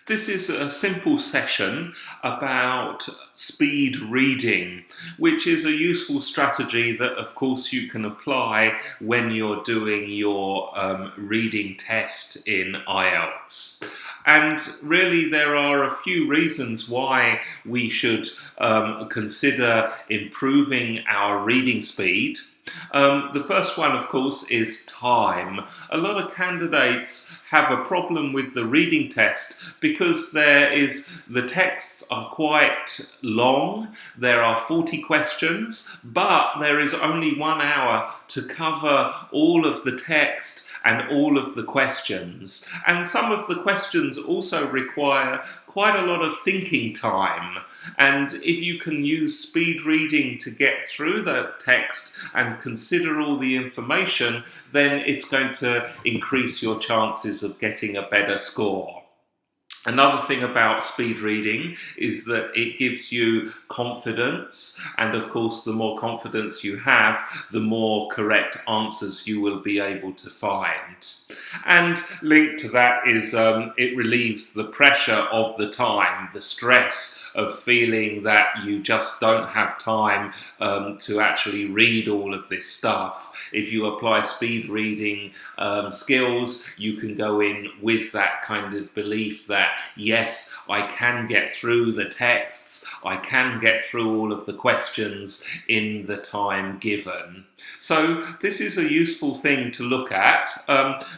This is a simple session about speed reading, which is a useful strategy that, of course, you can apply when you're doing your reading test in IELTS. And really, there are a few reasons why we should consider improving our reading speed. The first one, of course, is time. A lot of candidates have a problem with the reading test because the texts are quite long. There are 40 questions, but there is only 1 hour to cover all of the text and all of the questions. And some of the questions also require quite a lot of thinking time. And if you can use speed reading to get through the text and consider all the information, then it's going to increase your chances of getting a better score. Another thing about speed reading is that it gives you confidence, and of course the more confidence you have, the more correct answers you will be able to find. And linked to that is it relieves the pressure of the time, the stress of feeling that you just don't have time to actually read all of this stuff. If you apply speed reading skills, you can go in with that kind of belief that yes, I can get through the texts, I can get through all of the questions in the time given. So this is a useful thing to look at.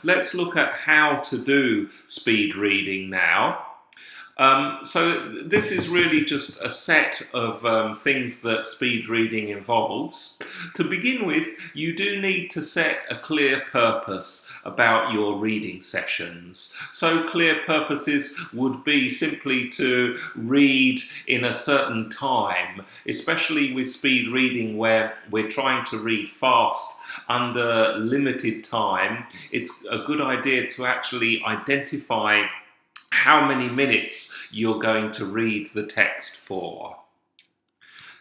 Let's look at how to do speed reading now. So this is really just a set of things that speed reading involves. To begin with, you do need to set a clear purpose about your reading sessions. So clear purposes would be simply to read in a certain time, especially with speed reading where we're trying to read fast under limited time. It's a good idea to actually identify how many minutes you're going to read the text for.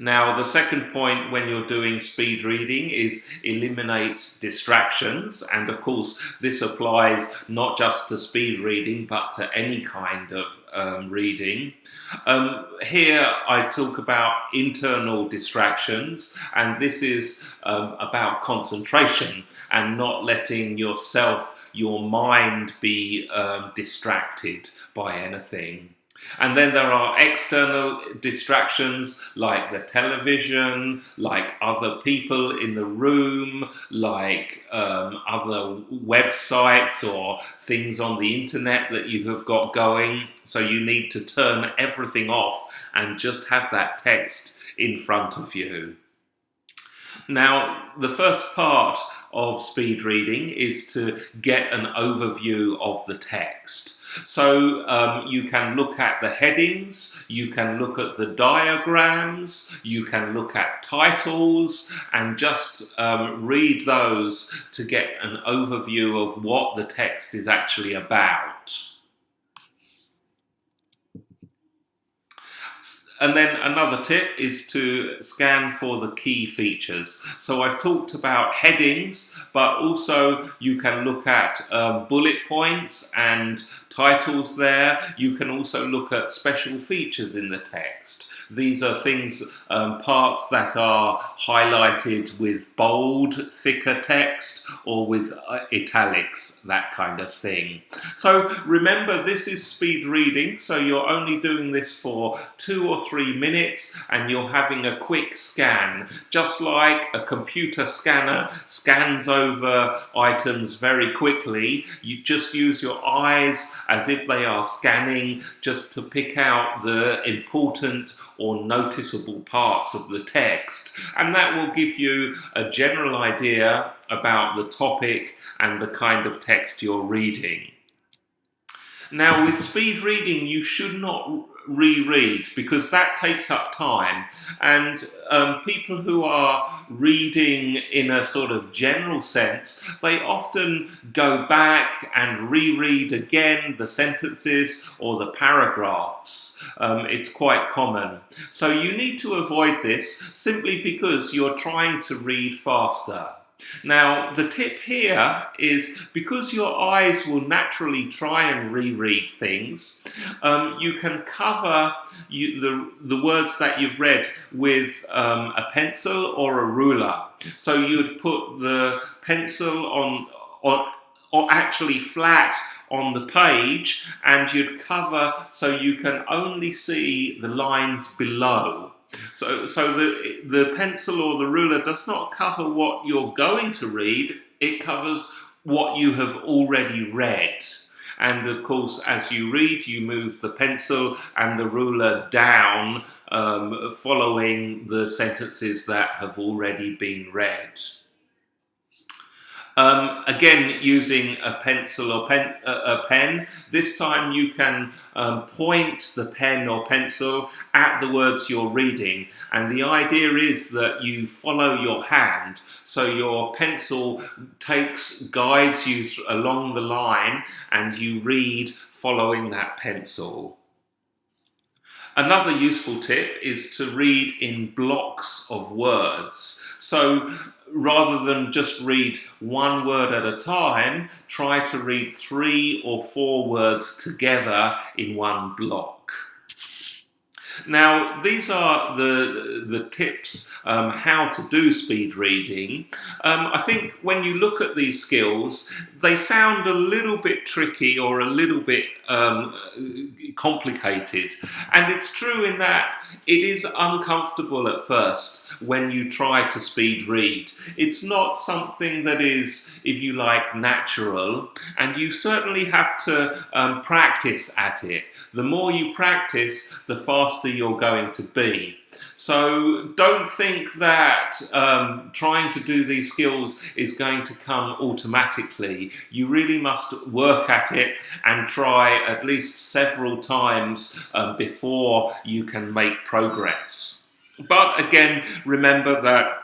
Now, the second point when you're doing speed reading is eliminate distractions. And of course, this applies not just to speed reading, but to any kind of reading. Here I talk about internal distractions, and this is about concentration and not letting your mind be distracted by anything. And then there are external distractions like the television, like other people in the room, like other websites or things on the internet that you have got going. So you need to turn everything off and just have that text in front of you. Now, the first part of speed reading is to get an overview of the text. So you can look at the headings, you can look at the diagrams, you can look at titles and just read those to get an overview of what the text is actually about. And then another tip is to scan for the key features. So I've talked about headings, but also you can look at bullet points and titles there. You can also look at special features in the text. These are things, parts that are highlighted with bold, thicker text or with italics, that kind of thing. So remember, this is speed reading, so you're only doing this for 2 or 3 minutes and you're having a quick scan, just like a computer scanner scans over items very quickly. You just use your eyes as if they are scanning just to pick out the important or noticeable parts of the text, and that will give you a general idea about the topic and the kind of text you're reading. Now, with speed reading, you should not reread because that takes up time, and people who are reading in a sort of general sense, they often go back and reread again the sentences or the paragraphs. It's quite common. So you need to avoid this simply because you're trying to read faster. Now, the tip here is because your eyes will naturally try and reread things, you can cover the words that you've read with a pencil or a ruler. So you'd put the pencil on or actually flat on the page, and you'd cover so you can only see the lines below. So the pencil or the ruler does not cover what you're going to read, it covers what you have already read. And of course, as you read, you move the pencil and the ruler down, following the sentences that have already been read. Again, using a pencil or a pen, this time you can point the pen or pencil at the words you're reading. And the idea is that you follow your hand. So your pencil guides you along the line and you read following that pencil. Another useful tip is to read in blocks of words. So rather than just read one word at a time, try to read 3 or 4 words together in one block. Now, these are the tips how to do speed reading. I think when you look at these skills, they sound a little bit tricky or a little bit complicated. And it's true in that it is uncomfortable at first when you try to speed read. It's not something that is, if you like, natural, and you certainly have to practice at it. The more you practice, the faster you're going to be. So don't think that trying to do these skills is going to come automatically. You really must work at it and try at least several times before you can make progress. But again, remember that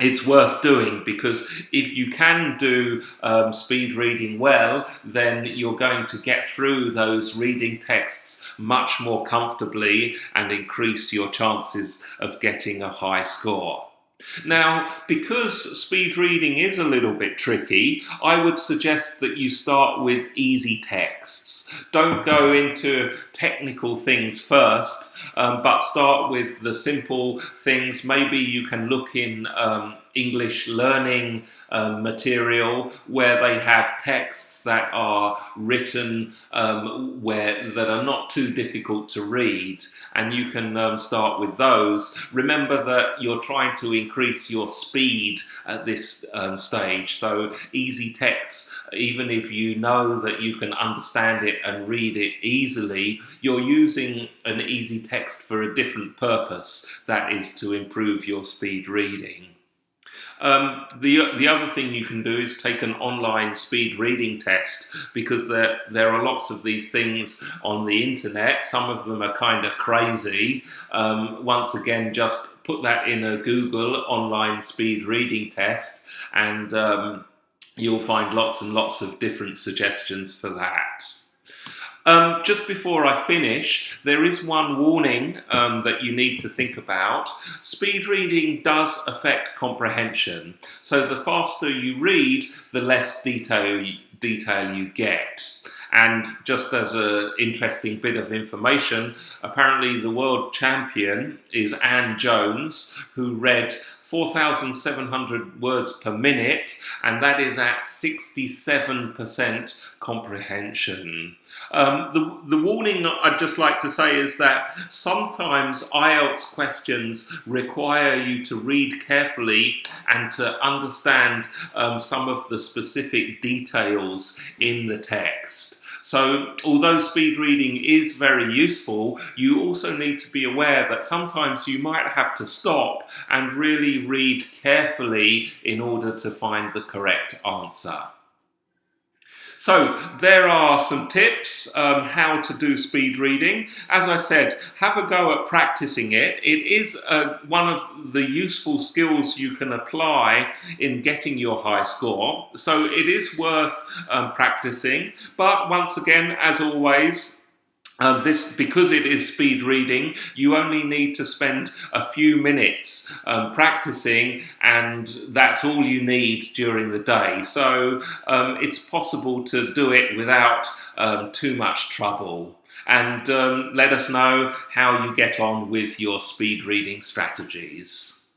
it's worth doing, because if you can do speed reading well, then you're going to get through those reading texts much more comfortably and increase your chances of getting a high score. Now, because speed reading is a little bit tricky, I would suggest that you start with easy texts. Don't go into technical things first, but start with the simple things. Maybe you can look in English learning material where they have texts that are written that are not too difficult to read, and you can start with those. Remember that you're trying to increase your speed at this stage, so easy texts, even if you know that you can understand it and read it easily, you're using an easy text for a different purpose, that is to improve your speed reading. The other thing you can do is take an online speed reading test, because there are lots of these things on the internet. Some of them are kind of crazy. Once again, just put that in a Google online speed reading test, and you'll find lots and lots of different suggestions for that. Just before I finish, there is one warning that you need to think about. Speed reading does affect comprehension. So the faster you read, the less detail you get. And just as an interesting bit of information, apparently the world champion is Anne Jones, who read 4,700 words per minute, and that is at 67% comprehension. The warning I'd just like to say is that sometimes IELTS questions require you to read carefully and to understand some of the specific details in the text. So, although speed reading is very useful, you also need to be aware that sometimes you might have to stop and really read carefully in order to find the correct answer. So there are some tips how to do speed reading. As I said, have a go at practicing it. It is one of the useful skills you can apply in getting your high score. So it is worth practicing. But once again, as always, Because it is speed reading, you only need to spend a few minutes practicing, and that's all you need during the day. So it's possible to do it without too much trouble. And let us know how you get on with your speed reading strategies.